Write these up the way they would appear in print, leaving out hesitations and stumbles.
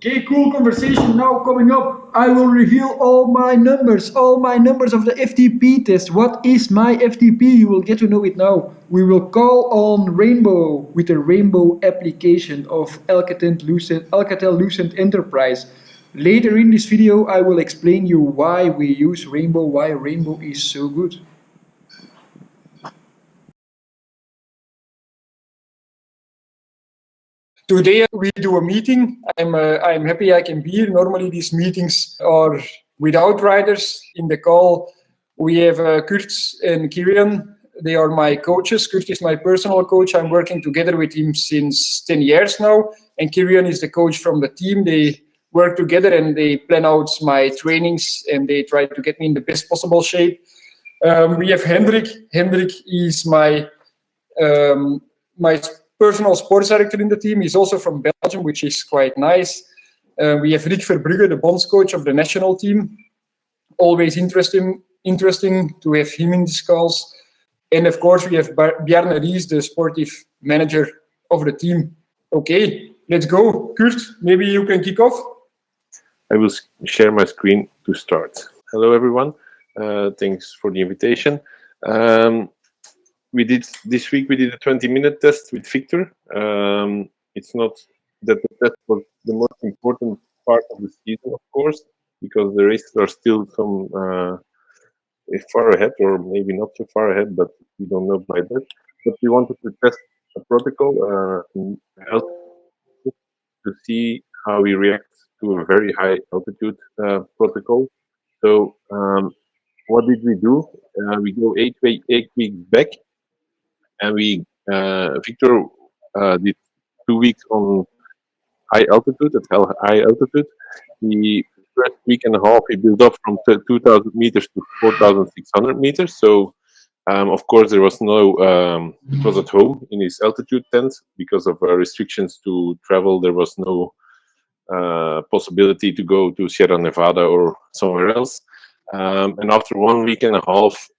Okay, cool conversation now coming up. I will reveal all my numbers of the FTP test. What is my FTP? You will get to know it now. We will call on Rainbow with the Rainbow application of Alcatel Lucent Enterprise. Later in this video, I will explain you why we use Rainbow, why Rainbow is so good. Today we do a meeting. I'm happy I can be here. Normally these meetings are without riders. In the call we have Kurt and Ciaran. They are my coaches. Kurt is my personal coach. I'm working together with him since 10 years now. And Ciaran is the coach from the team. They work together and they plan out my trainings and they try to get me in the best possible shape. We have Hendrik. Hendrik is my personal sports director in the team. He's also from Belgium, which is quite nice. We have Rik Verbrugghe, the bonds coach of the national team. Always interesting to have him in these calls. And of course, we have Bjarne Riis, the sportive manager of the team. Okay, let's go. Kurt, maybe you can kick off. I will share my screen to start. Hello, everyone. Thanks for the invitation. This week we did a 20-minute test with Victor. It's not that the test was the most important part of the season, of course, because the races are still some far ahead, or maybe not so far ahead, but we don't know by that. But we wanted to test a protocol to see how we react to a very high altitude protocol. So what did we do? We go 8 weeks back. And Victor did 2 weeks on high altitude, at high altitude. The first week and a half, he built up from 2,000 meters to 4,600 meters. So, of course, there was no, it was at home in his altitude tent because of restrictions to travel. There was no possibility to go to Sierra Nevada or somewhere else. And after 1 week and a half,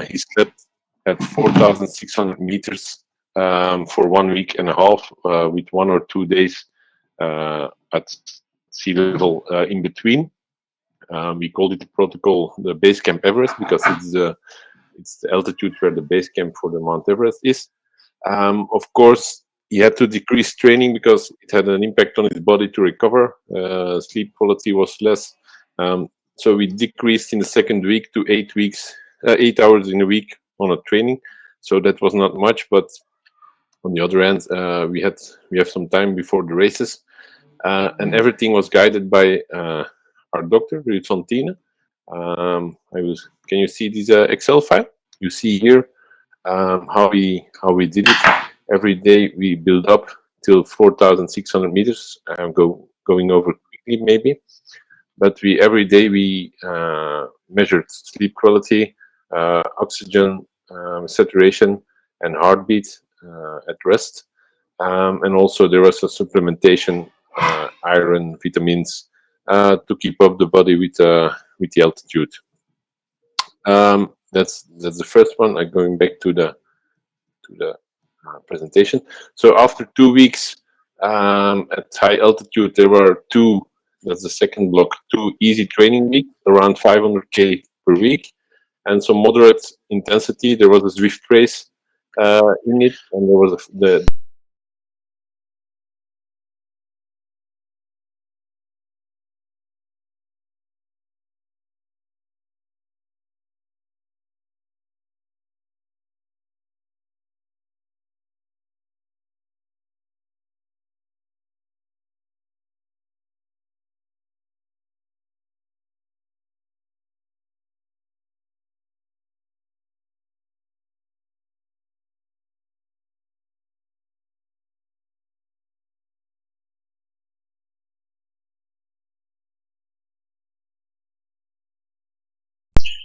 he slept at 4,600 meters for 1 week and a half, with 1 or 2 days at sea level in between. We called it the protocol the Base Camp Everest because it's the altitude where the base camp for the Mount Everest is. Of course, he had to decrease training because it had an impact on his body to recover. Sleep quality was less. So we decreased in the second week to 8 hours in a week on a training. So that was not much, but on the other hand, we have some time before the races, and everything was guided by our doctor, Ruud van Tiene. Can you see this Excel file? You see here how we did it. Every day we build up till 4,600 meters. Going over quickly maybe, but every day we measured sleep quality, oxygen saturation, and heartbeat at rest, and also there was a supplementation, iron, vitamins, to keep up the body with the altitude. That's the first one. I'm going back to the presentation. So after 2 weeks at high altitude, there were that's the second block, 2 easy training weeks, around 500k per week, and some moderate intensity. There was a Zwift race in it, and there was the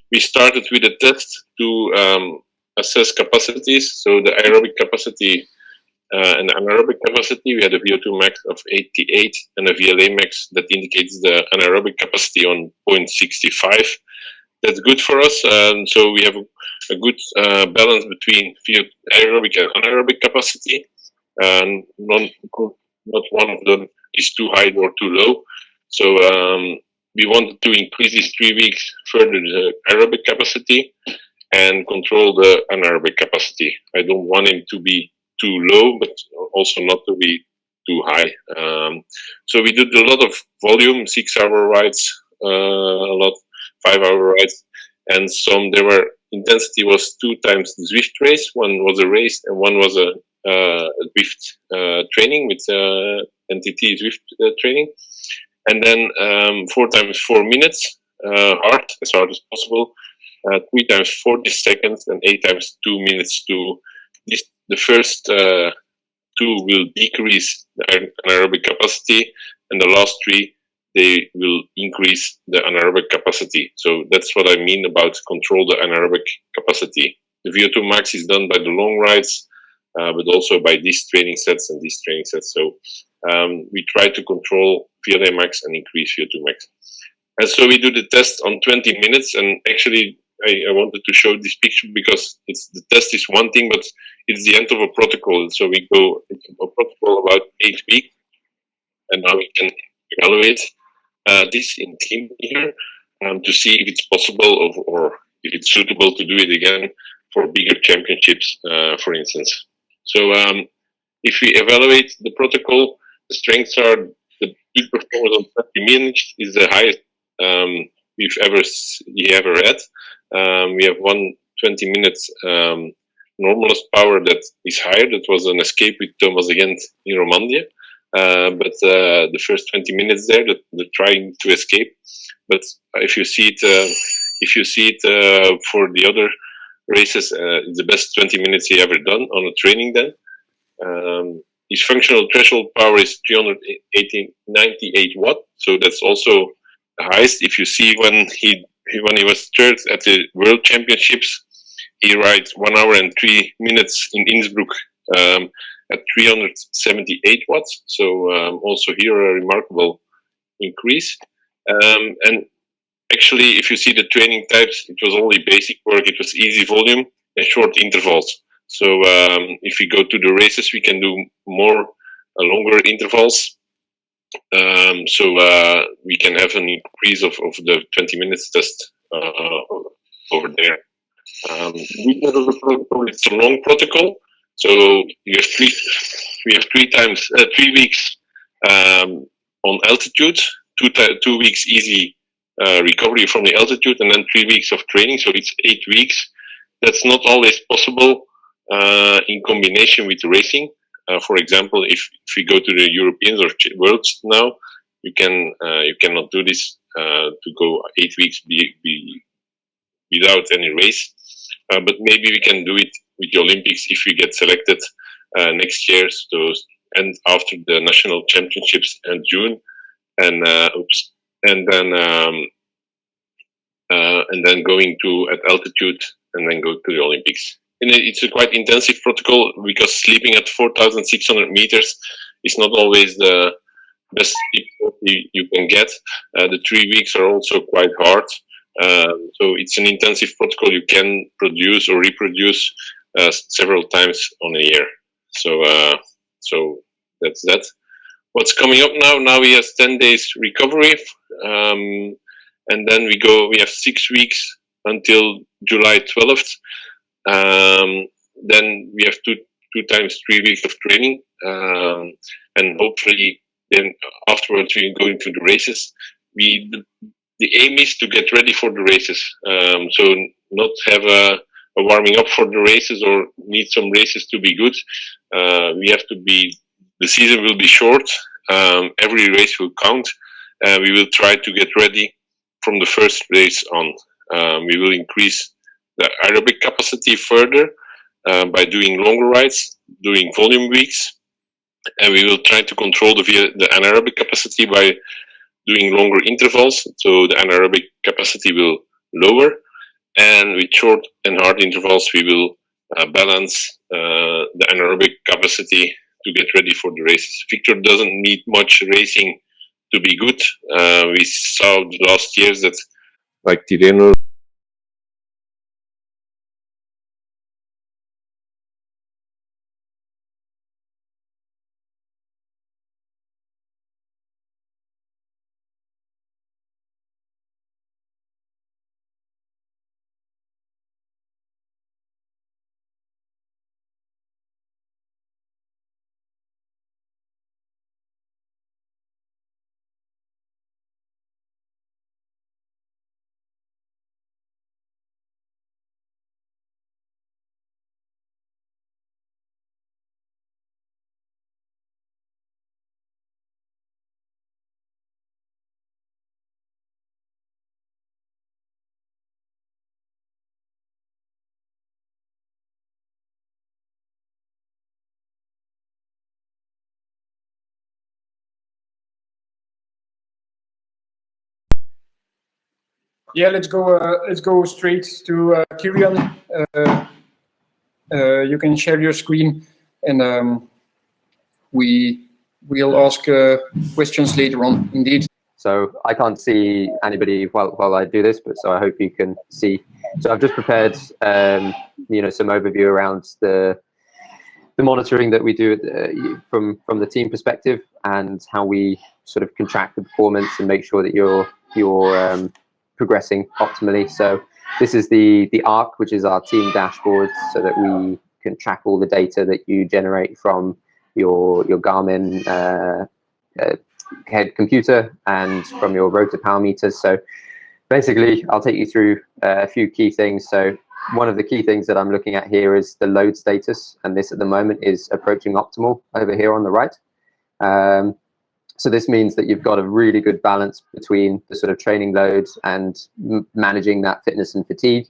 we started with a test to assess capacities. So the aerobic capacity and anaerobic capacity, we had a VO2 max of 88 and a VLA max that indicates the anaerobic capacity on 0.65. That's good for us. So we have a good balance between aerobic and anaerobic capacity. And not one of them is too high or too low. So we wanted to increase these 3 weeks further the aerobic capacity and control the anaerobic capacity. I don't want him to be too low, but also not to be too high. So we did a lot of volume, 6-hour rides, a lot 5-hour rides, and there were intensity was 2 times the Zwift race. One was a race and one was a Zwift training with NTT Zwift training, and then 4 times 4 minutes, as hard as possible. 3 times 40 seconds and 8 times 2 minutes to this. The first 2 will decrease the anaerobic capacity, and the last 3 they will increase the anaerobic capacity. So that's what I mean about control the anaerobic capacity. The VO2 max is done by the long rides, but also by these training sets and these training sets. So we try to control VO2 max and increase VO2 max. And so we do the test on 20 minutes, and actually I wanted to show this picture because the test is one thing, but it's the end of a protocol. So we go into a protocol about 8 weeks, and now we can evaluate this in team here to see if it's possible or if it's suitable to do it again for bigger championships, for instance. So if we evaluate the protocol, the strengths are the peak performance on 20 minutes is the highest we've ever had. We have 120 minutes normalist power that is higher. That was an escape with Thomas Gent in Romandie. But the first 20 minutes there, the trying to escape. But if you see it for the other races, it's the best 20 minutes he ever done on a training then. His functional threshold power is 398 watt, so that's also the highest. If you see when he was third at the World Championships, he rides 1 hour and 3 minutes in Innsbruck at 378 watts. So also here a remarkable increase. And actually, if you see the training types, it was only basic work. It was easy volume and short intervals. So if we go to the races, we can do more longer intervals. So we can have an increase of the 20 minutes test over there. It's a long protocol. So we have 3 weeks on altitude, 2 weeks easy recovery from the altitude, and then 3 weeks of training. So it's 8 weeks. That's not always possible in combination with racing. For example, if we go to the Europeans or Worlds now, you cannot do this to go 8 weeks without any race. But maybe we can do it with the Olympics if we get selected next year. So, and after the national championships in June, and then going to at altitude and then go to the Olympics. And it's a quite intensive protocol because sleeping at 4,600 meters is not always the best sleep you can get. The 3 weeks are also quite hard. So it's an intensive protocol you can produce or reproduce several times on a year. So that's that. What's coming up now? Now we have 10 days recovery, and then we have 6 weeks until July 12th. Then we have two times 3 weeks of training, and hopefully then afterwards we go into the races. The aim is to get ready for the races, so not have a warming up for the races or need some races to be good. The season will be short. Every race will count. We will try to get ready from the first race on. We will increase the aerobic capacity further by doing longer rides, doing volume weeks, and we will try to control the anaerobic capacity by doing longer intervals. So the anaerobic capacity will lower, and with short and hard intervals, we will balance the anaerobic capacity to get ready for the races. Victor doesn't need much racing to be good. We saw the last years that, like Tirreno, Yeah, let's go straight to Ciaran. You can share your screen, and we'll ask questions later on. Indeed. So I can't see anybody while I do this, but so I hope you can see. So I've just prepared, some overview around the monitoring that we do from the team perspective, and how we sort of can track the performance and make sure that you're progressing optimally. So this is the ARC, which is our team dashboard, so that we can track all the data that you generate from your Garmin head computer and from your rotor power meters. So basically, I'll take you through a few key things. So one of the key things that I'm looking at here is the load status, and this at the moment is approaching optimal over here on the right. So this means that you've got a really good balance between the sort of training loads and managing that fitness and fatigue.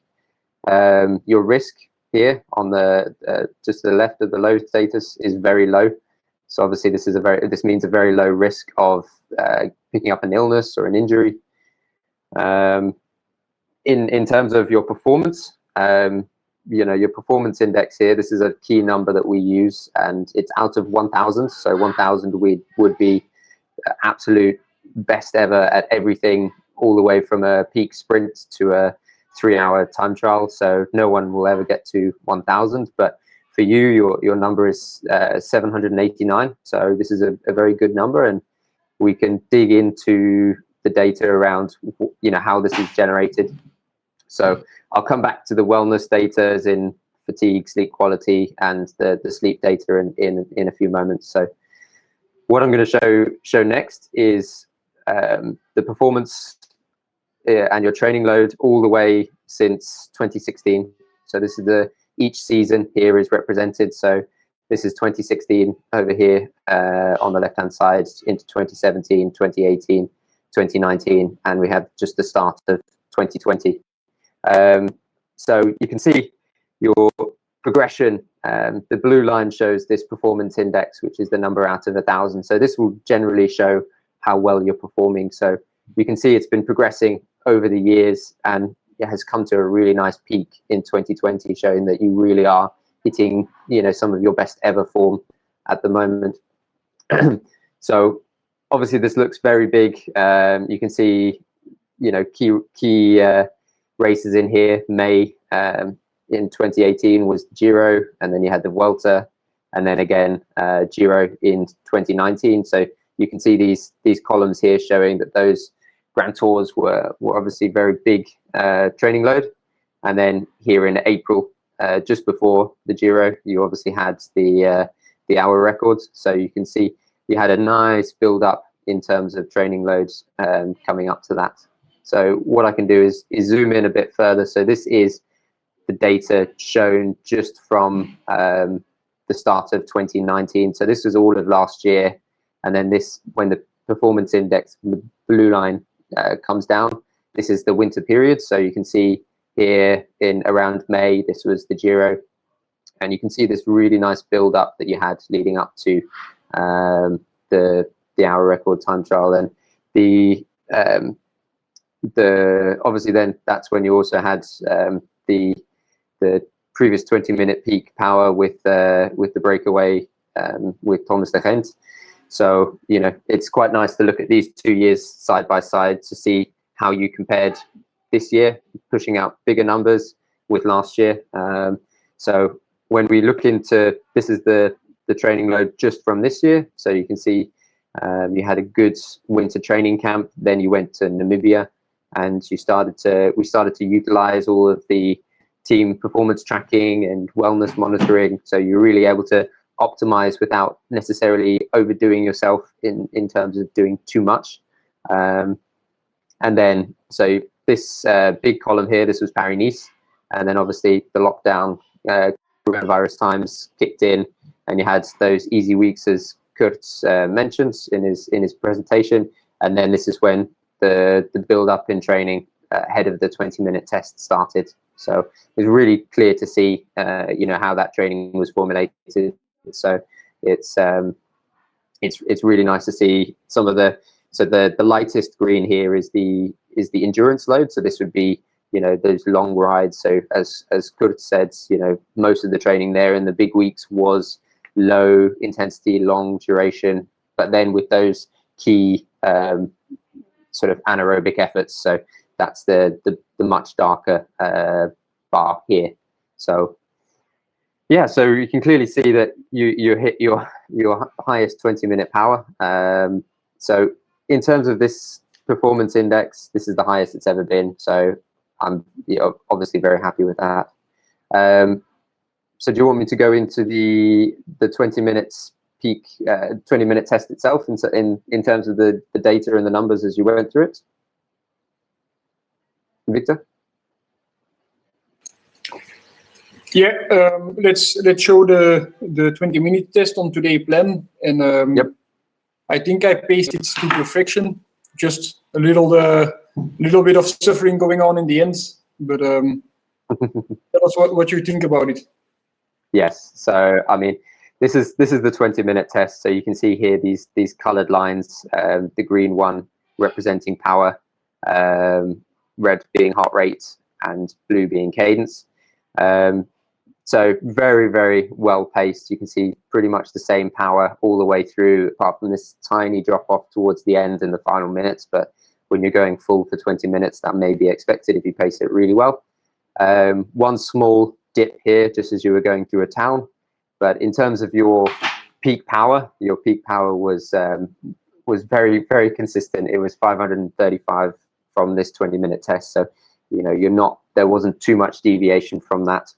Your risk here on the just to the left of the load status is very low. So obviously this means a very low risk of picking up an illness or an injury. In terms of your performance, your performance index here, this is a key number that we use, and it's out of 1,000. So 1,000 would be absolute best ever at everything, all the way from a peak sprint to a 3-hour time trial. So no one will ever get to 1,000, but for you, your number is 789. So this is a very good number, and we can dig into the data around how this is generated. So I'll come back to the wellness data, as in fatigue, sleep quality, and the sleep data in a few moments. So what I'm going to show next is the performance and your training load all the way since 2016. So this is each season here is represented. So this is 2016 over here on the left-hand side, into 2017, 2018, 2019, and we have just the start of 2020. So you can see your progression. The blue line shows this performance index, which is the number out of 1,000. So this will generally show how well you're performing. So you can see it's been progressing over the years, and it has come to a really nice peak in 2020, showing that you really are hitting, some of your best ever form at the moment. So obviously this looks very big. You can see, key races in here. May in 2018 was Giro, and then you had the Vuelta, and then again Giro in 2019. So you can see these columns here showing that those Grand Tours were obviously very big training load. And then here in April, just before the Giro, you obviously had the hour records. So you can see you had a nice build up in terms of training loads coming up to that. So what I can do is zoom in a bit further. So this is the data shown just from the start of 2019. So this was all of last year. And then this, when the performance index, the blue line comes down, this is the winter period. So you can see here in around May, this was the Giro. And you can see this really nice build up that you had leading up to the hour record time trial. And the obviously then that's when you also had the previous 20-minute peak power with the breakaway with Thomas de Gent. So it's quite nice to look at these 2 years side by side to see how you compared this year, pushing out bigger numbers with last year. So when we look into, this is the training load just from this year. So you can see you had a good winter training camp, then you went to Namibia, and we started to utilize all of the team performance tracking and wellness monitoring. So you're really able to optimize without necessarily overdoing yourself in terms of doing too much. And then, so this big column here, this was Paris-Nice, and then obviously the lockdown, coronavirus times kicked in, and you had those easy weeks, as Kurt's mentioned in his presentation. And then this is when the build up in training ahead of the 20-minute test started. So it's really clear to see, how that training was formulated. So it's really nice to see some of the. So the lightest green here is the is the endurance load. So this would be, you know, those long rides. So as Kurt said, you know, most of the training there in the big weeks was low intensity, long duration, but then with those key sort of anaerobic efforts. So that's the much darker bar here. So yeah, so you can clearly see that you hit your highest 20-minute power. So in terms of this performance index, this is the highest it's ever been. So I'm, you know, obviously very happy with that. So do you want me to go into the 20 minutes peak, 20-minute test itself in terms of the data and the numbers as you went through it? Victor? Yeah, let's show the 20-minute test on today's plan, and Yep. I think I paced it to perfection. Just a little bit of suffering going on in the end, but tell us what you think about it. Yes. So I mean, this is the 20-minute test. So you can see here these colored lines, the green one representing power, red being heart rate, and blue being cadence. So very, very well paced. You can see pretty much the same power all the way through, apart from this tiny drop off towards the end in the final minutes. But when you're going full for 20 minutes, that may be expected if you pace it really well. One small dip here, just as you were going through a town. But in terms of your peak power was very, very consistent. It was 535 from this 20-minute test. So, you know, there wasn't too much deviation from that.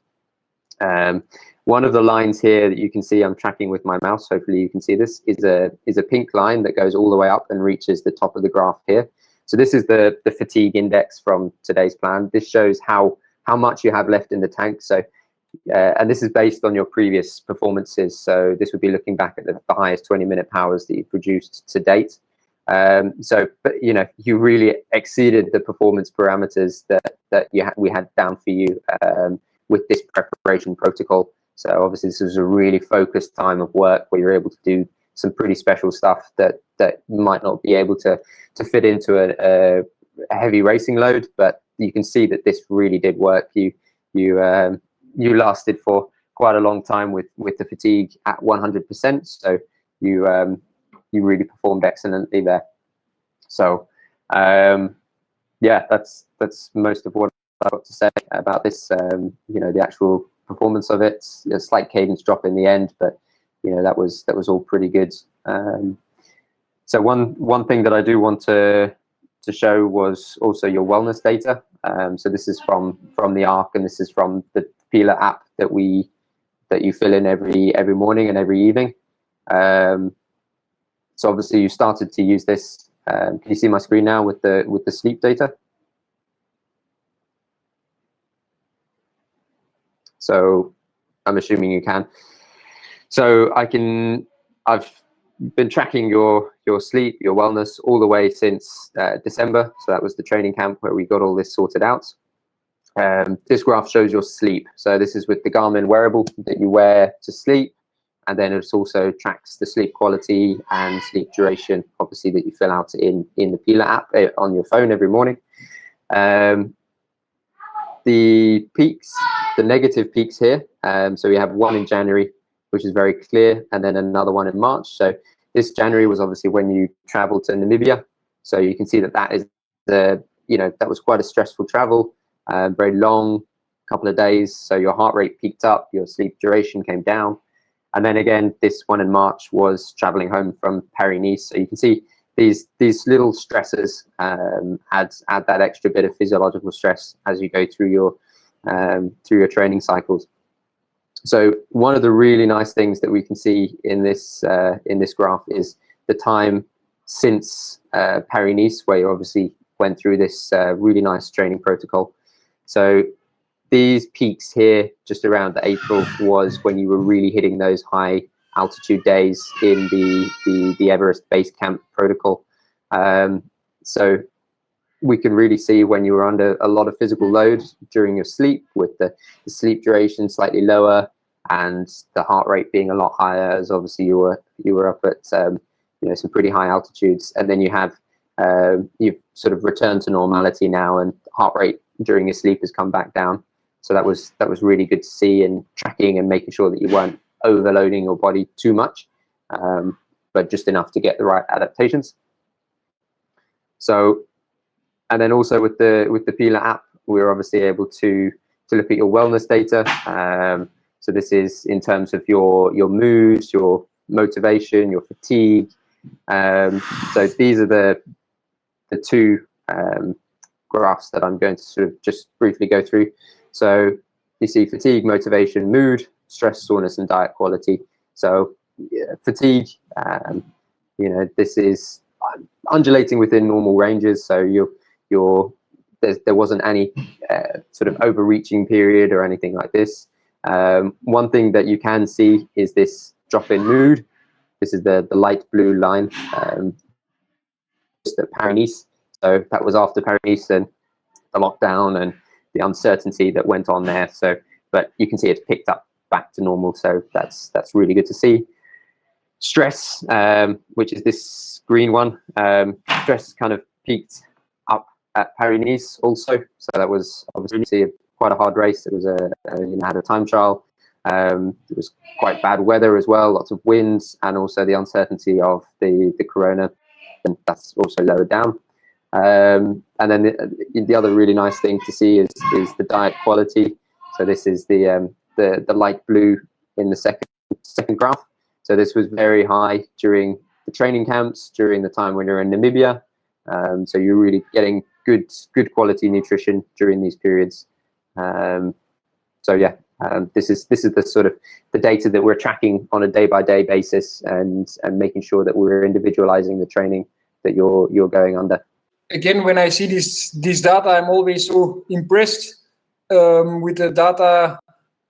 One of the lines here that you can see, I'm tracking with my mouse, hopefully you can see this, is a pink line that goes all the way up and reaches the top of the graph here. So this is the fatigue index from today's plan. This shows how much you have left in the tank. So, and this is based on your previous performances. So this would be looking back at the highest 20-minute powers that you've produced to date. But you know, you really exceeded the performance parameters that we had down for you with this preparation protocol. So obviously this was a really focused time of work where you're able to do some pretty special stuff that might not be able to fit into a heavy racing load, but you can see that this really did work. You lasted for quite a long time with the fatigue at 100%. So you really performed excellently there. So yeah, that's most of what I've got to say about this. You know, the actual performance of it, a slight cadence drop in the end, but you know, that was all pretty good. So one thing that I do want to show was also your wellness data. So this is from the ARC, and this is from the Pila app that you fill in every morning and every evening. So obviously you started to use this. Can you see my screen now with the sleep data? So I'm assuming you can. So I've been tracking your sleep, your wellness all the way since December. So that was the training camp where we got all this sorted out. This graph shows your sleep. So this is with the Garmin wearable that you wear to sleep. And then it also tracks the sleep quality and sleep duration, obviously, that you fill out in the Pila app on your phone every morning. The peaks, the negative peaks here. So we have one in January, which is very clear, and then another one in March. So this January was obviously when you traveled to Namibia. So you can see that is that was quite a stressful travel, very long, couple of days. So your heart rate peaked up, your sleep duration came down. And then again, this one in March was traveling home from Paris-Nice. So you can see these little stresses add that extra bit of physiological stress as you go through your training cycles. So one of the really nice things that we can see in this graph is the time since Paris-Nice, where you obviously went through this really nice training protocol. So these peaks here, just around April, was when you were really hitting those high altitude days in the Everest base camp protocol. So we can really see when you were under a lot of physical load during your sleep, with the sleep duration slightly lower and the heart rate being a lot higher, as obviously you were up at some pretty high altitudes. And then you have you've sort of returned to normality now, and heart rate during your sleep has come back down. So that was really good to see, and tracking and making sure that you weren't overloading your body too much, but just enough to get the right adaptations. So, and then also with the Pila app, we're obviously able to look at your wellness data. So this is in terms of your moods, your motivation, your fatigue. So these are the two graphs that I'm going to sort of just briefly go through. So you see fatigue, motivation, mood, stress, soreness, and diet quality. So fatigue, this is undulating within normal ranges. So there wasn't any sort of overreaching period or anything like this. One thing that you can see is this drop in mood. This is the light blue line, just at Paris-Nice. So that was after Paris-Nice and the lockdown and the uncertainty that went on there. So, but you can see it's picked up back to normal. So that's really good to see. Stress, which is this green one, stress kind of peaked up at Paris-Nice also. So that was obviously quite a hard race. It was had a time trial. It was quite bad weather as well, lots of winds, and also the uncertainty of the corona, and that's also lowered down. And then the other really nice thing to see is the diet quality. So this is the light blue in the second graph. So this was very high during the training camps, during the time when you're in Namibia. So you're really getting good quality nutrition during these periods. So yeah, this is the sort of the data that we're tracking on a day-by-day basis, and making sure that we're individualizing the training that you're going under. Again, when I see this data, I'm always so impressed with the data,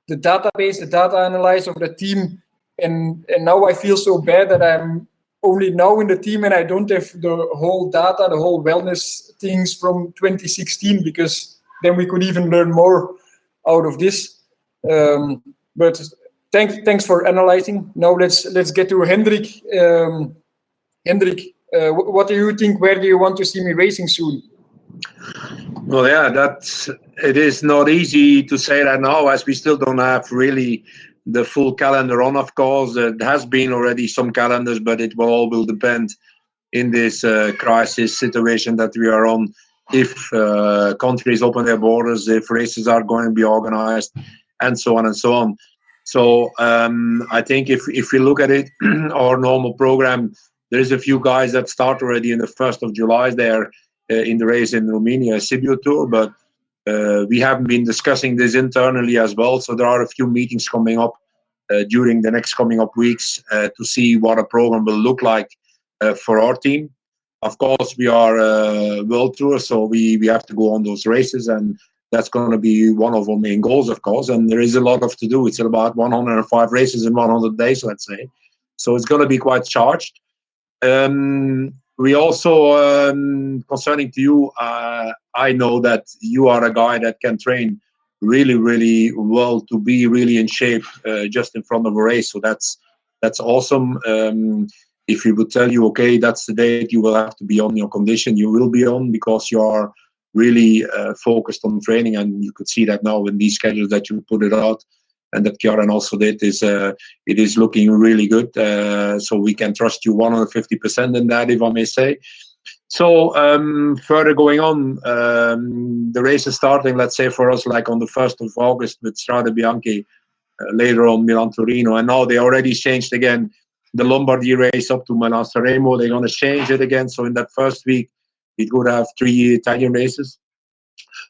the database, the data analysis of the team, and now I feel so bad that I'm only now in the team and I don't have the whole data, the whole wellness things from 2016, because then we could even learn more out of this. But thanks for analyzing. Now let's get to Hendrik. Hendrik, what do you think? Where do you want to see me racing soon? Well, yeah, it is not easy to say that now, as we still don't have really the full calendar on. Of course, there has been already some calendars, but it will depend in this crisis situation that we are on. If countries open their borders, if races are going to be organized, and so on and so on. So I think if we look at it, our normal program, there's a few guys that start already in the 1st of July there in the race in Romania, Sibiu Tour, but we haven't been discussing this internally as well. So there are a few meetings coming up during the next coming up weeks to see what a program will look like for our team. Of course, we are World Tour, so we have to go on those races, and that's going to be one of our main goals, of course. And there is a lot to do. It's about 105 races in 100 days, let's say. So it's going to be quite charged. We also, concerning to you, I know that you are a guy that can train really, really well to be really in shape just in front of a race. So that's awesome. If we would tell you, okay, that's the date you will have to be on your condition, you will be on, because you are really focused on training, and you could see that now in these schedules that you put it out, and that Ciaran also did. It is looking really good. So we can trust you 150% in that, if I may say. So further going on, the race is starting, let's say for us, like on the 1st of August with Strade Bianche, later on Milan Torino, and now they already changed again the Lombardy race up to Milan Sanremo. They're going to change it again. So in that first week, it would have 3 Italian races.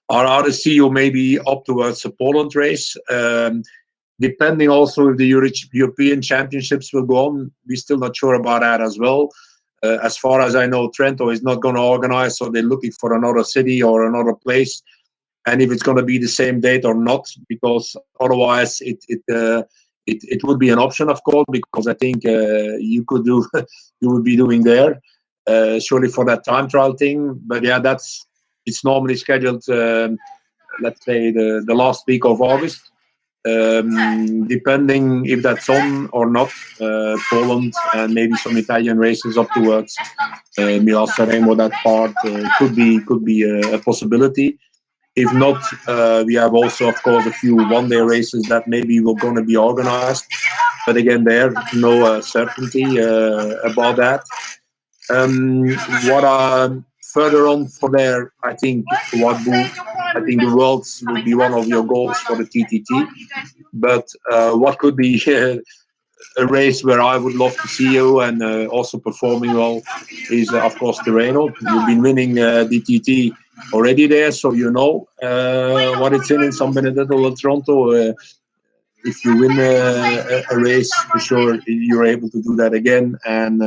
Our RSCU maybe up towards the Poland race. Depending also if the European Championships will go on, we're still not sure about that as well. As far as I know, Trento is not going to organize, so they're looking for another city or another place. And if it's going to be the same date or not, because otherwise it would be an option, of course, because I think you would be doing there, surely for that time trial thing. But yeah, it's normally scheduled, let's say the last week of August. depending if that's on or not, Poland and maybe some Italian races up towards Milan-Sanremo, that part could be a possibility. If not, we have also, of course, a few one-day races that maybe were going to be organized. But again, there's no certainty about that. What further on for there, I think the Worlds will be one of your goals for the TTT. But what could be a race where I would love to see you and also performing well is, of course, Tirreno. You've been winning DTT already there, so you know what it's in San Benedetto or Toronto. If you win a race, for sure you're able to do that again, and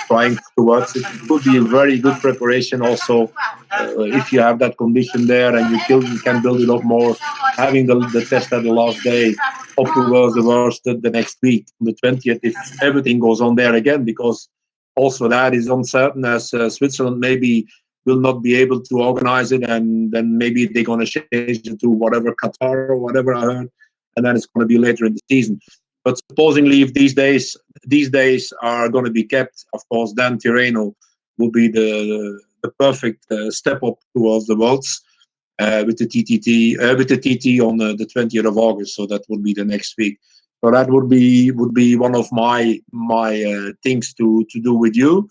trying towards it. It would be a very good preparation also if you have that condition there and you can build it up more, having the test at the last day up towards the worst the next week, the 20th, if everything goes on there again, because also that is uncertain, as Switzerland maybe will not be able to organize it, and then maybe they're going to change it to whatever, Qatar or whatever I heard, and then it's going to be later in the season. But supposedly, if these days are going to be kept, of course, then Tirreno will be the perfect step up towards the Worlds with the TT on the 20th of August. So that would be the next week. So that would be one of my things to do with you.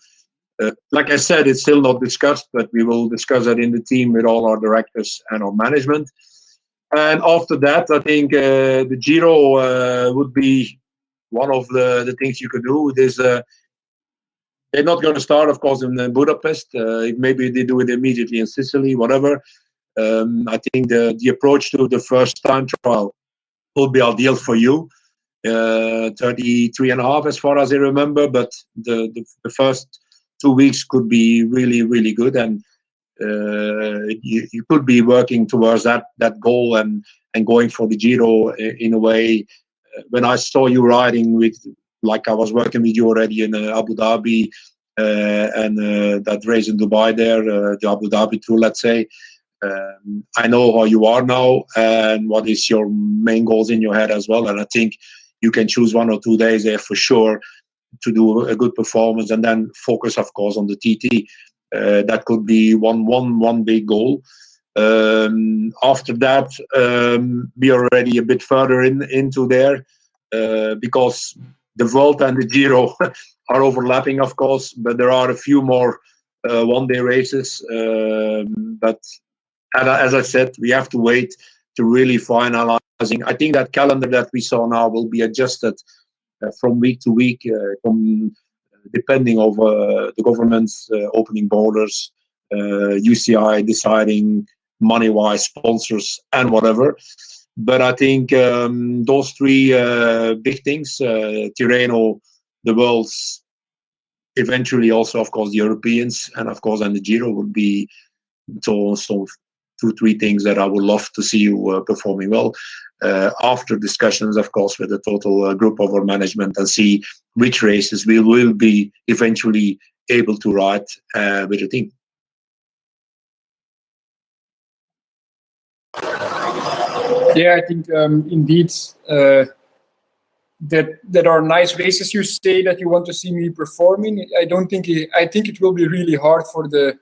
Like I said, it's still not discussed, but we will discuss it in the team with all our directors and our management. And after that, I think the Giro would be one of the things you could do. They're not going to start, of course, in Budapest. Maybe they do it immediately in Sicily, whatever. I think the approach to the first time trial will be ideal for you. 33.5 as far as I remember, but the first 2 weeks could be really, really good, and you could be working towards that goal and going for the Giro in a way. When I saw you riding like I was working with you already in Abu Dhabi and that race in Dubai there, the Abu Dhabi Tour, let's say, I know how you are now and what is your main goals in your head as well. And I think you can choose 1 or 2 days there for sure to do a good performance, and then focus, of course, on the TT. That could be one big goal. After that, we are already a bit further into there because the Vuelta and the Giro are overlapping, of course, but there are a few more one-day races. But as I said, we have to wait to really finalizing. I think that calendar that we saw now will be adjusted from week to week, depending on the government's opening borders, UCI deciding money-wise, sponsors, and whatever. But I think those three big things, Tirreno, the Worlds, eventually also, of course, the Europeans, and of course, and the Giro would be so 2-3 things that I would love to see you performing well. After discussions, of course, with the total group of our management, and see which races we will be eventually able to ride with the team. Yeah, I think indeed that are nice races you say that you want to see me performing. I think it will be really hard for the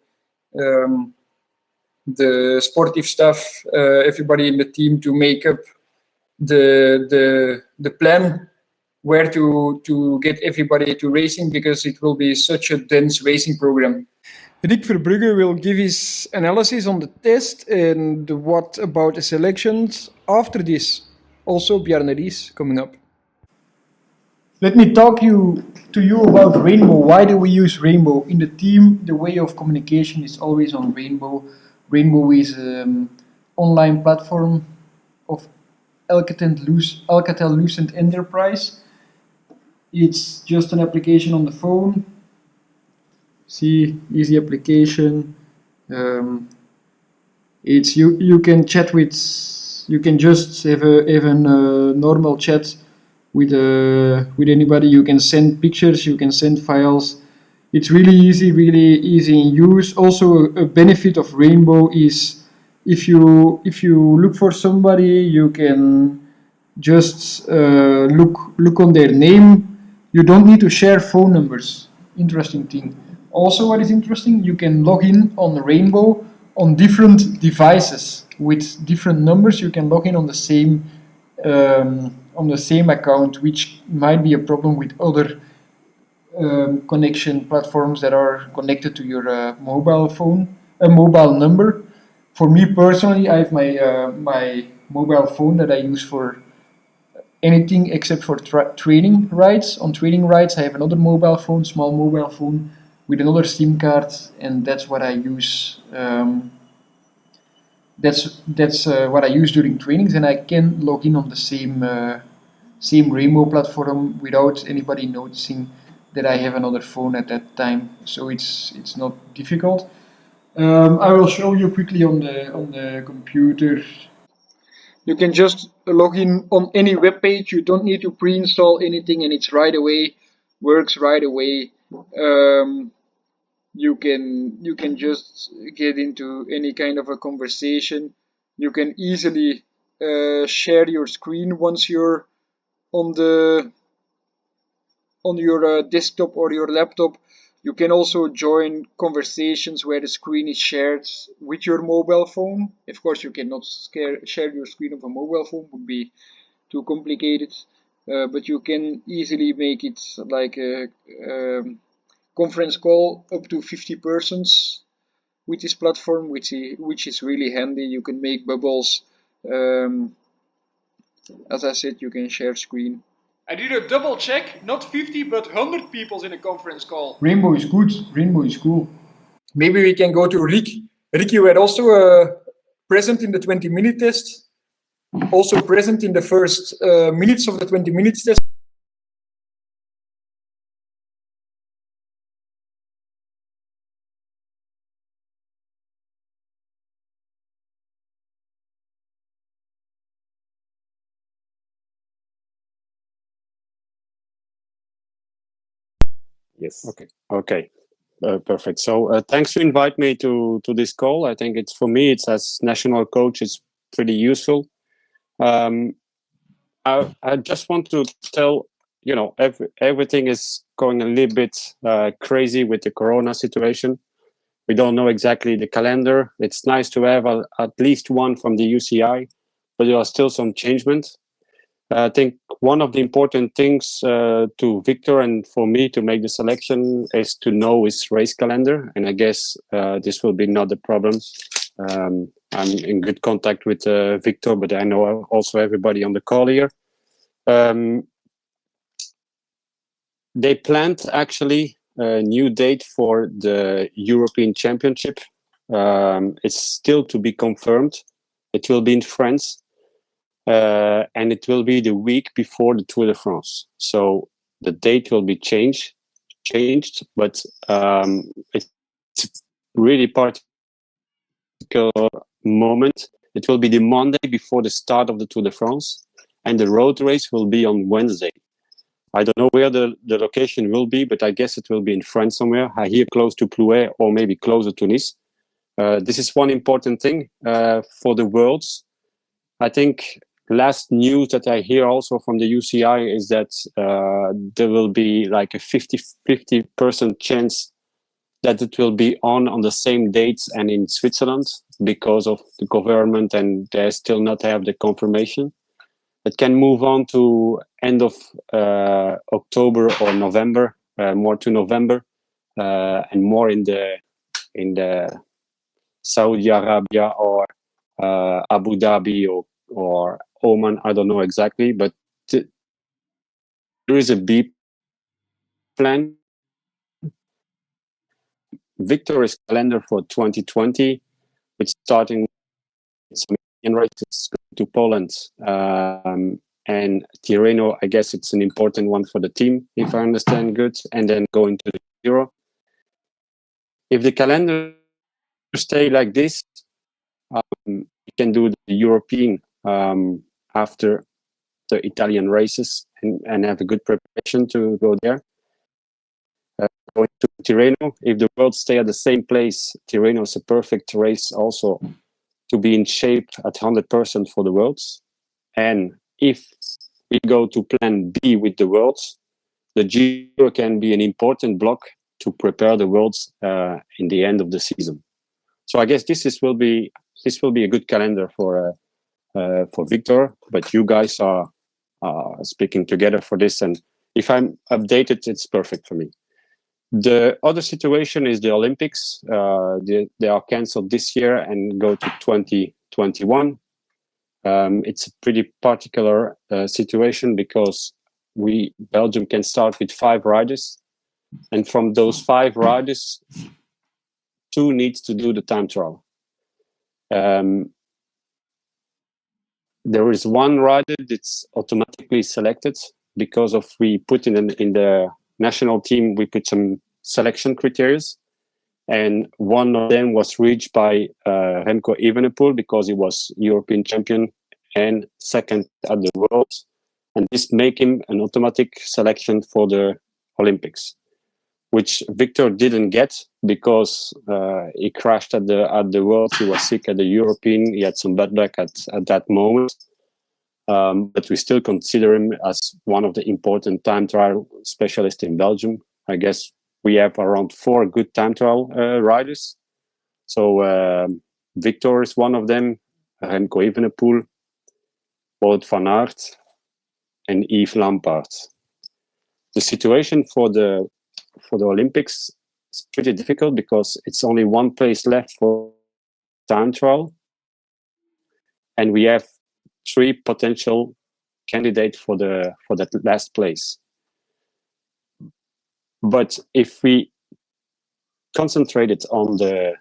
sportive staff, everybody in the team, to make up the plan where to get everybody to racing, because it will be such a dense racing program. Rik Verbrugghe will give his analysis on the test and what about the selections after this. Also Bjarne Riis coming up. Let me talk to you about Rainbow. Why do we use Rainbow? In the team, the way of communication is always on Rainbow. Rainbow is an online platform of Alcatel-Lucent Enterprise. It's just an application on the phone. See, easy application. It's you can chat with. You can just have a normal chat with anybody. You can send pictures. You can send files. It's really easy in use. Also, a benefit of Rainbow is if you look for somebody, you can just look on their name. You don't need to share phone numbers. Interesting thing. Also, what is interesting, you can log in on Rainbow on different devices with different numbers. You can log in on the same account, which might be a problem with other connection platforms that are connected to your mobile phone, a mobile number. For me personally, I have my mobile phone that I use for anything except for training rides. On training rides, I have another mobile phone, small mobile phone, with another SIM card, and that's what I use. That's what I use during trainings, and I can log in on the same Rainbow platform without anybody noticing that I have another phone at that time. So it's not difficult. I will show you quickly on the computer. You can just log in on any web page. You don't need to pre-install anything, and it's right away, works right away. You can just get into any kind of a conversation. You can easily share your screen once you're on your desktop or your laptop. You can also join conversations where the screen is shared with your mobile phone. Of course, you cannot share your screen of a mobile phone, would be too complicated. But you can easily make it like a conference call up to 50 persons with this platform, which is really handy. You can make bubbles. As I said, you can share screen. I did a double check, not 50 but 100 people in a conference call. Rainbow is good, Rainbow is cool. Maybe we can go to Rik. Rik, you were also present in the 20-minute test, also present in the first minutes of the 20 minutes test. Yes. Okay. Perfect. So thanks to invite me to this call. I think it's, for me, it's as national coach, it's pretty useful. I just want to tell, everything is going a little bit crazy with the Corona situation. We don't know exactly the calendar. It's nice to have at least one from the UCI, but there are still some changements. I think one of the important things to Victor and for me to make the selection is to know his race calendar, and I guess this will be not a problem. I'm in good contact with Victor, but I know also everybody on the call here. They planned actually a new date for the European Championship. It's still to be confirmed. It will be in France. And it will be the week before the Tour de France. So the date will be changed, but it's really particular moment. It will be the Monday before the start of the Tour de France, and the road race will be on Wednesday. I don't know where the location will be, but I guess it will be in France somewhere. I hear close to Plouay or maybe closer to Nice. This is one important thing for the Worlds. I think last news that I hear also from the UCI is that there will be like a 50% chance that it will be on the same dates and in Switzerland because of the government, and they still not have the confirmation. It can move on to end of October or November, more to November, and more in the Saudi Arabia or Abu Dhabi or Oman. I don't know exactly, but there is a B plan. Victor's calendar for 2020, with starting some races to Poland. And Tirreno, I guess it's an important one for the team, if I understand good, and then going to the Giro. If the calendar stay like this, you can do the European after the Italian races and have a good preparation to go there. Going to Tirreno, if the world stay at the same place, Tirreno is a perfect race also to be in shape at 100% for the Worlds. And if we go to plan B with the Worlds, the Giro can be an important block to prepare the Worlds in the end of the season. So I guess this will be a good calendar for Victor. But you guys are speaking together for this, and if I'm updated, it's perfect for me. The other situation is the Olympics. They are cancelled this year and go to 2021. It's a pretty particular situation because Belgium can start with 5 riders, and from those 5 riders, 2 needs to do the time trial. There is 1 rider that's automatically selected because of we put in the national team, we put some selection criteria, and one of them was reached by Remco Evenepoel because he was European champion and second at the Worlds, and this make him an automatic selection for the Olympics, which Victor didn't get because he crashed at the Worlds. He was sick at the European. He had some bad luck at that moment. But we still consider him as one of the important time trial specialists in Belgium. I guess we have around 4 good time trial riders. So Victor is one of them, Remco Evenepoel, Wout van Aert, and Yves Lampaert. The situation for the Olympics is pretty difficult because it's only 1 place left for time trial, and we have 3 potential candidates for that last place. But if we concentrated on the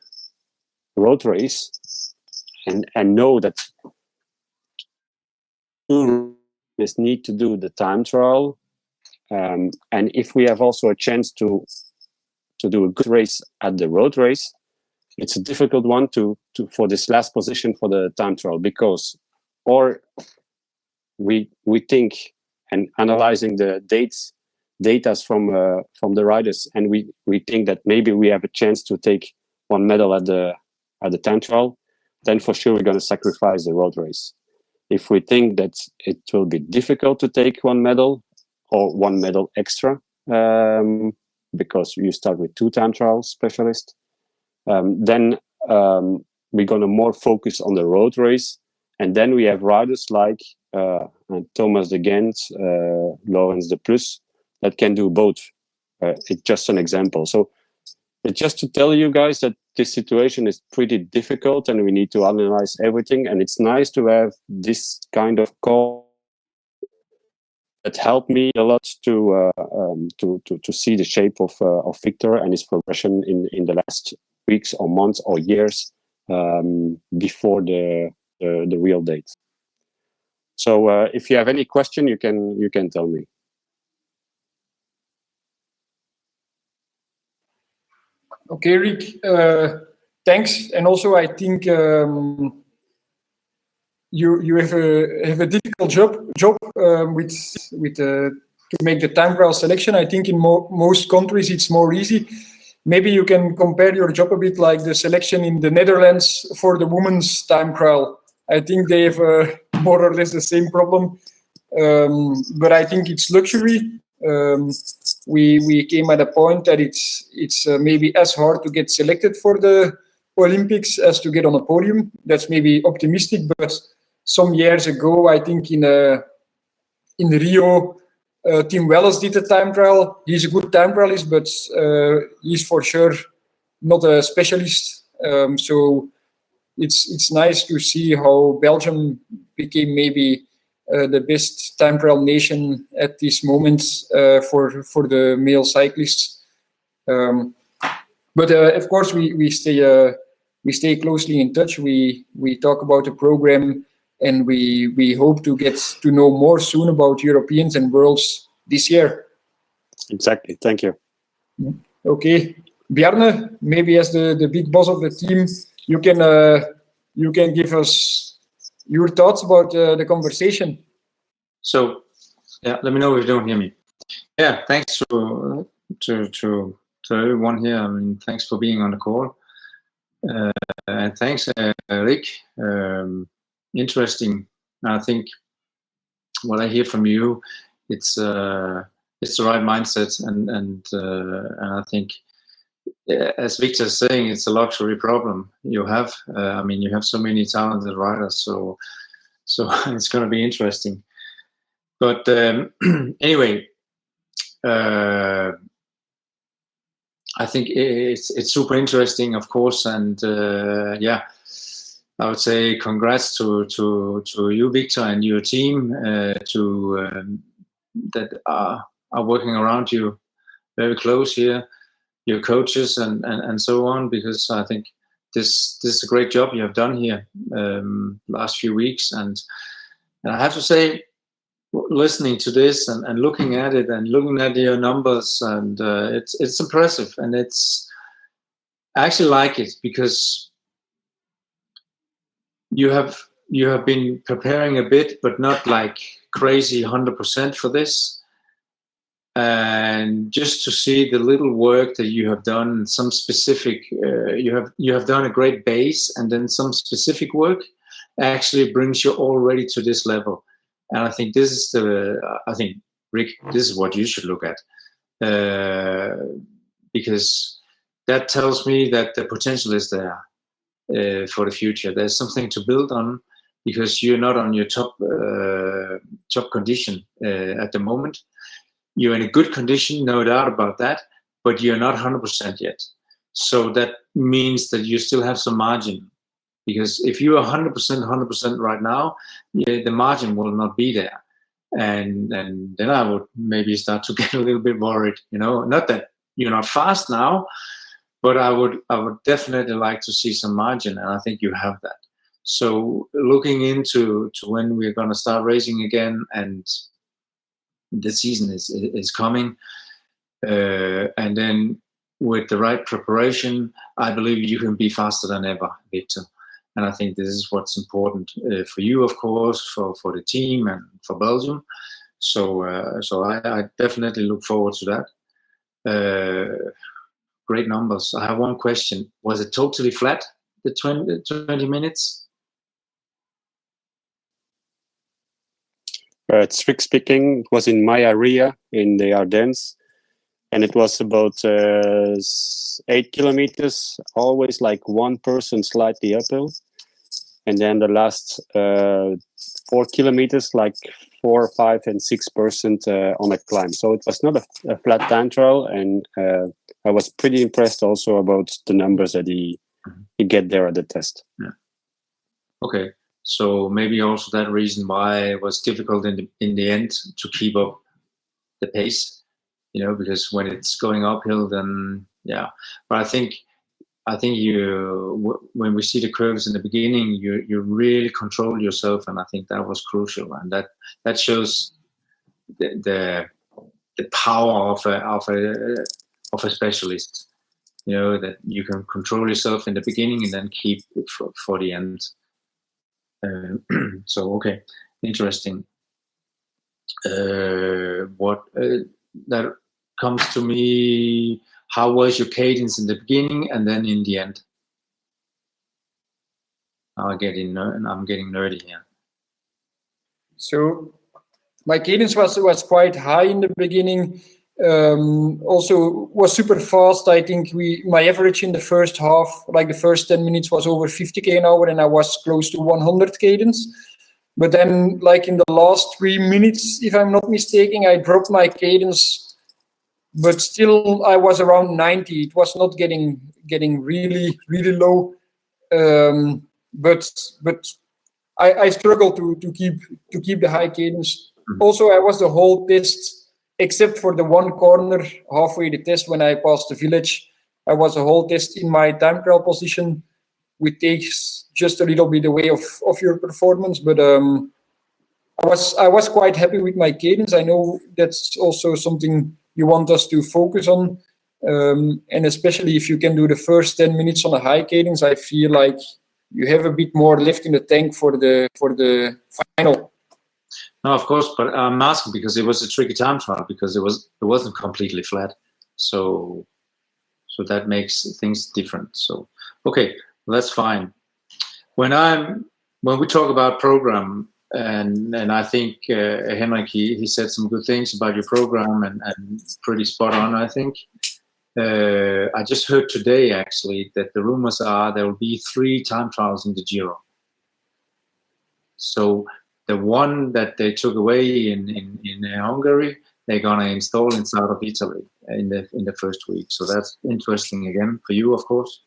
road race and know that 2 riders need to do the time trial, and if we have also a chance to do a good race at the road race, it's a difficult one to for this last position for the time trial, because or we think and analyzing the data from the riders, and we think that maybe we have a chance to take 1 medal at the time trial, then for sure we're going to sacrifice the road race. If we think that it will be difficult to take 1 medal or 1 medal extra, because you start with 2 time trial specialists, then we're going to more focus on the road race. And then we have riders like Thomas de Gent, Laurens de Plus, that can do both. It's just an example. So it's just to tell you guys that this situation is pretty difficult and we need to analyze everything. And it's nice to have this kind of call that helped me a lot to see the shape of Victor and his progression in the last weeks or months or years before the real date. So if you have any question, you can tell me. Okay, Rik, thanks. And also, I think you have a difficult job with to make the time trial selection. I think in most countries it's more easy. Maybe you can compare your job a bit like the selection in the Netherlands for the women's time trial. I think they have more or less the same problem, but I think it's luxury. We came at a point that it's maybe as hard to get selected for the Olympics as to get on a podium. That's maybe optimistic, but some years ago, I think in Rio, Tim Welles did a time trial. He's a good time trialist, but he's for sure not a specialist. So it's nice to see how Belgium became maybe the best time trial nation at this moment for the male cyclists. But of course, we stay closely in touch. We talk about the program, and we hope to get to know more soon about Europeans and Worlds this year. Exactly. Thank you. Okay, Bjarne, maybe as the big boss of the team, you can give us your thoughts about the conversation. So, yeah, let me know if you don't hear me. Yeah, thanks to everyone here. I mean, thanks for being on the call. And thanks, Rik. Interesting. I think what I hear from you, it's the right mindset, and I think, as Victor is saying, it's a luxury problem you have. I mean, you have so many talented riders, so it's going to be interesting. But anyway, I think it's super interesting, of course, and yeah, I would say congrats to you, Victor, and your team that are working around you very close here, your coaches and so on, because I think this is a great job you have done here last few weeks, and I have to say, listening to this and looking at it and looking at your numbers, and it's impressive, and I actually like it, because you have been preparing a bit, but not like crazy 100% for this, and just to see the little work that you have done, some specific you have done a great base, and then some specific work actually brings you already to this level. And I think this is I think, Rik, this is what you should look at, because that tells me that the potential is there for the future. There's something to build on, because you're not on your top condition at the moment. You're in a good condition, no doubt about that, but you're not 100% yet. So that means that you still have some margin. Because if you are 100% right now, the margin will not be there, and then I would maybe start to get a little bit worried. Not that you're not fast now, but I would definitely like to see some margin, and I think you have that. So looking into when we're going to start racing again, and the season is coming, and then with the right preparation, I believe you can be faster than ever, Victor. And I think this is what's important for you, of course, for the team and for Belgium. So I definitely look forward to that. Great numbers. I have one question. Was it totally flat, the 20 minutes? It's Rik speaking. It was in my area in the Ardennes, and it was about 8 kilometers, always like one person slightly uphill. And then the last 4 kilometers, like 4, 5, and 6% on a climb. So it was not a flat time trial, and I was pretty impressed also about the numbers that he get there at the test. Yeah. Okay, so maybe also that reason why it was difficult in the end to keep up the pace, because when it's going uphill, then yeah. But I think you, when we see the curves in the beginning, you really control yourself, and I think that was crucial, and that shows the power of a specialist. That you can control yourself in the beginning and then keep it for the end. So okay, interesting. What that comes to me. How was your cadence in the beginning and then in the end? I'm getting nerdy here. So my cadence was quite high in the beginning. Also was super fast. I think my average in the first half, like the first 10 minutes, was over 50k an hour, and I was close to 100 cadence. But then, like in the last 3 minutes, if I'm not mistaken, I dropped my cadence. But still, I was around 90. It was not getting really low. But I struggled to keep the high cadence. Mm-hmm. Also, I was the whole test, except for the one corner halfway the test when I passed the village. I was a whole test in my time trial position, which takes just a little bit away of your performance. But I was quite happy with my cadence. I know that's also something you want us to focus on, and especially if you can do the first 10 minutes on a high cadence, I feel like you have a bit more left in the tank for the final. No, of course, but I'm asking because it was a tricky time trial, because it wasn't completely flat, so that makes things different. So okay, that's fine. When we talk about program, and I think Hendrik, he said some good things about your program and pretty spot on, I think. I just heard today actually that the rumors are there will be 3 time trials in the Giro. So the one that they took away in Hungary, they're gonna install inside of Italy in the first week. So that's interesting again for you, of course.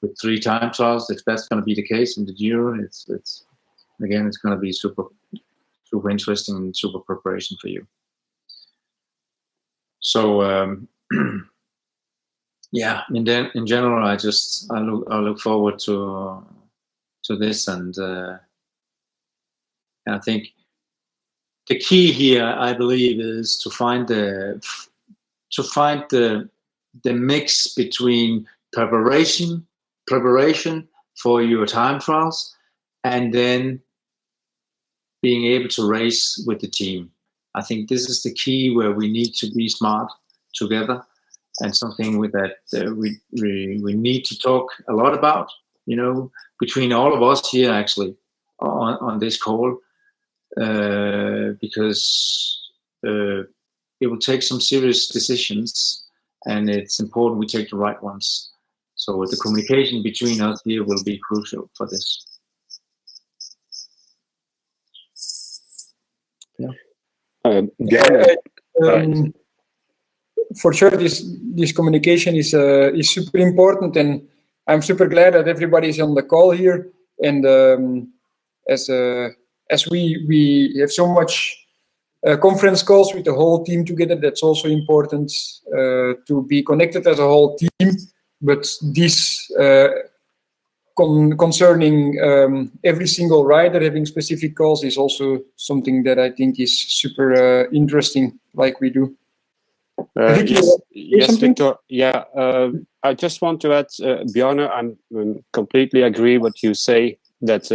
With 3 time trials, if that's going to be the case in the Giro, it's going to be super interesting and super preparation for you. So yeah, in general, I look forward to this, and I think the key here, I believe, is to find the mix between preparation for your time trials, and then being able to race with the team. I think this is the key where we need to be smart together, and something with that we need to talk a lot about, between all of us here actually on this call, because it will take some serious decisions, and it's important we take the right ones. So the communication between us here will be crucial for this. Yeah. For sure, this communication is super important, and I'm super glad that everybody's on the call here. And as we have so much conference calls with the whole team together, that's also important to be connected as a whole team. But this concerning every single rider having specific calls is also something that I think is super interesting, like we do. Yes, Victor. Yeah, I just want to add, Bjarne, I completely agree what you say, that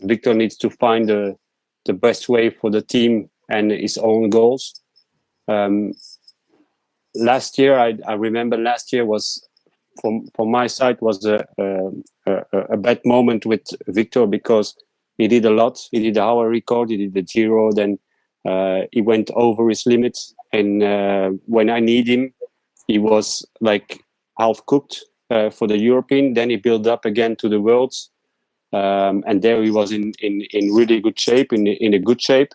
Victor needs to find the best way for the team and his own goals. Last year, I remember last year was, from my side, was a bad moment with Victor, because he did a lot. He did our record, he did the Giro, then he went over his limits. And when I need him, he was like half cooked for the European. Then he built up again to the Worlds. And there he was in really good shape, in a good shape.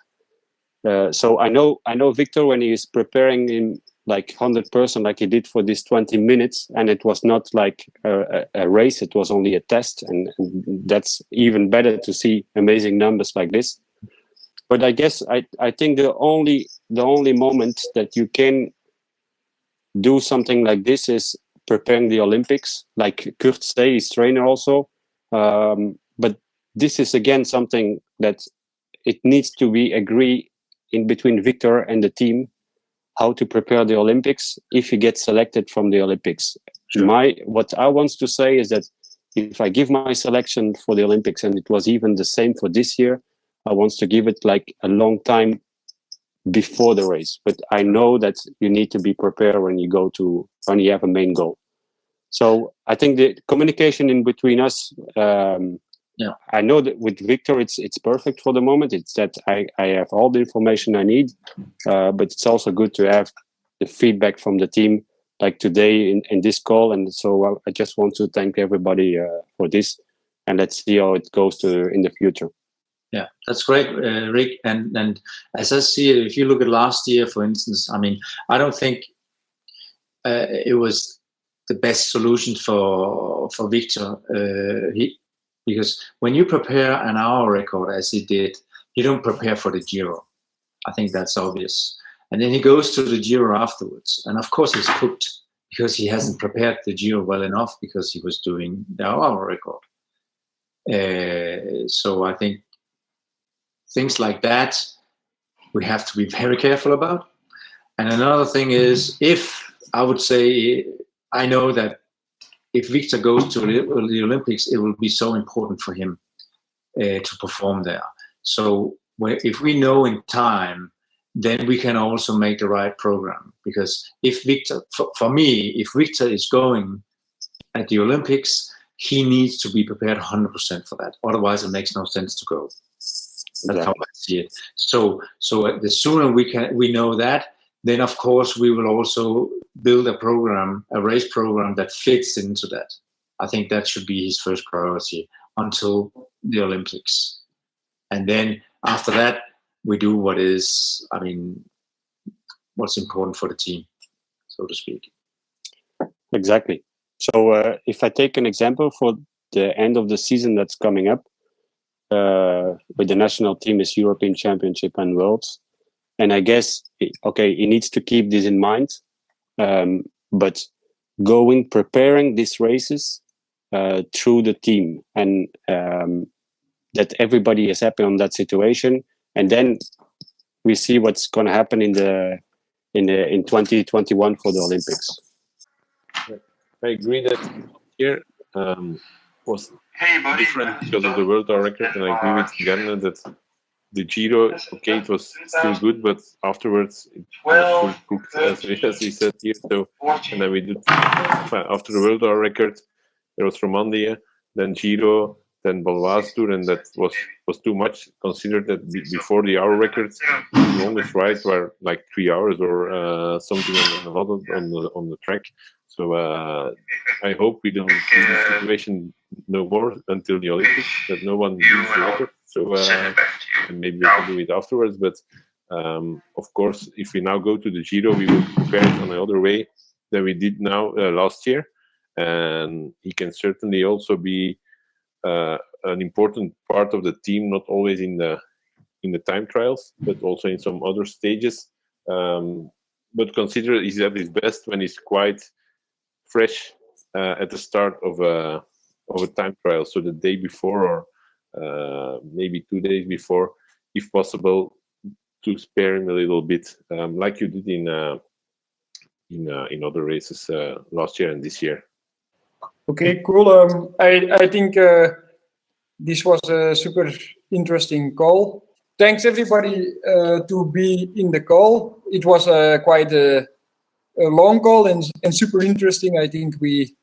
So I know Victor, when he is preparing in like 100%, like he did for this 20 minutes, and it was not like a race, it was only a test, and that's even better to see amazing numbers like this. But I guess I think the only moment that you can do something like this is preparing the Olympics, like Kurt say, his trainer also. But this is again something that it needs to be agreed in between Victor and the team, how to prepare the Olympics if you get selected from the Olympics. Sure. What I want to say is that if I give my selection for the Olympics, and it was even the same for this year, I want to give it like a long time before the race. But I know that you need to be prepared when you have a main goal. So I think the communication in between us, I know that with Victor, it's perfect for the moment. It's that I have all the information I need, but it's also good to have the feedback from the team, like today in this call. And so I just want to thank everybody for this, and let's see how it goes in the future. Yeah, that's great, Rik. And as I see it, if you look at last year, for instance, I mean, I don't think it was the best solution for Victor. Because when you prepare an hour record, as he did, you don't prepare for the Giro. I think that's obvious. And then he goes to the Giro afterwards. And of course he's cooked, because he hasn't prepared the Giro well enough, because he was doing the hour record. So I think things like that we have to be very careful about. And another thing is, I know that if Victor goes to the Olympics, it will be so important for him to perform there. So if we know in time, then we can also make the right program. Because if Victor, for me, if Victor is going at the Olympics, he needs to be prepared 100% for that. Otherwise, it makes no sense to go. That's how I see it. So the sooner we know that, then of course we will also build a race program that fits into that. I think that should be his first priority until the Olympics. And then after that, we do what's important for the team, so to speak. Exactly. So if I take an example for the end of the season that's coming up, with the national team is European Championship and Worlds. And I guess, okay, he needs to keep this in mind, but preparing these races through the team, and that everybody is happy on that situation. And then we see what's going to happen in 2021 for the Olympics. I agree that here was different because of the world record, and I agree with Bjarne that the Giro, okay, it was still good, but afterwards it was cooked, as we said here. So, and then we did after the world record, there was Romandie, then Giro, then Baloise Tour, and that was too much. Considered that before the hour records, the longest rides were like 3 hours or something on the track. So I hope we don't see this situation no more until the Olympics, that no one beats the record. So and maybe we can do it afterwards. But of course, if we now go to the Giro, we will prepare it on another way than we did now last year. And he can certainly also be an important part of the team, not always in the time trials, but also in some other stages. But consider he's at his best when he's quite fresh at the start of a time trial, so the day before or maybe 2 days before, if possible, to spare him a little bit, like you did in other races last year and this year. Okay, cool. I think this was a super interesting call. Thanks everybody to be in the call. It was quite a long call and super interesting. I think we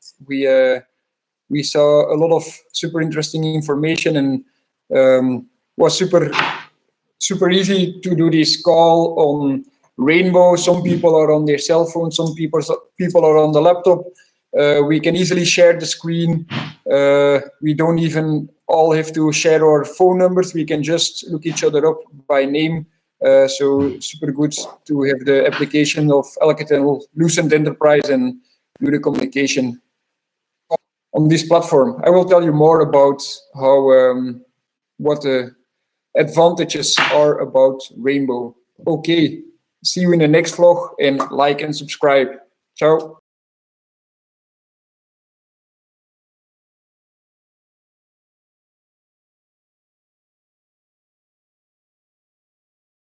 saw a lot of super interesting information, and was super easy to do this call on Rainbow. Some people are on their cell phone, some people are on the laptop. We can easily share the screen. We don't even all have to share our phone numbers. We can just look each other up by name. So super good to have the application of Alcatel Lucent Enterprise and do the communication on this platform. I will tell you more about how what the advantages are about Rainbow. Okay, see you in the next vlog, and like and subscribe. Ciao.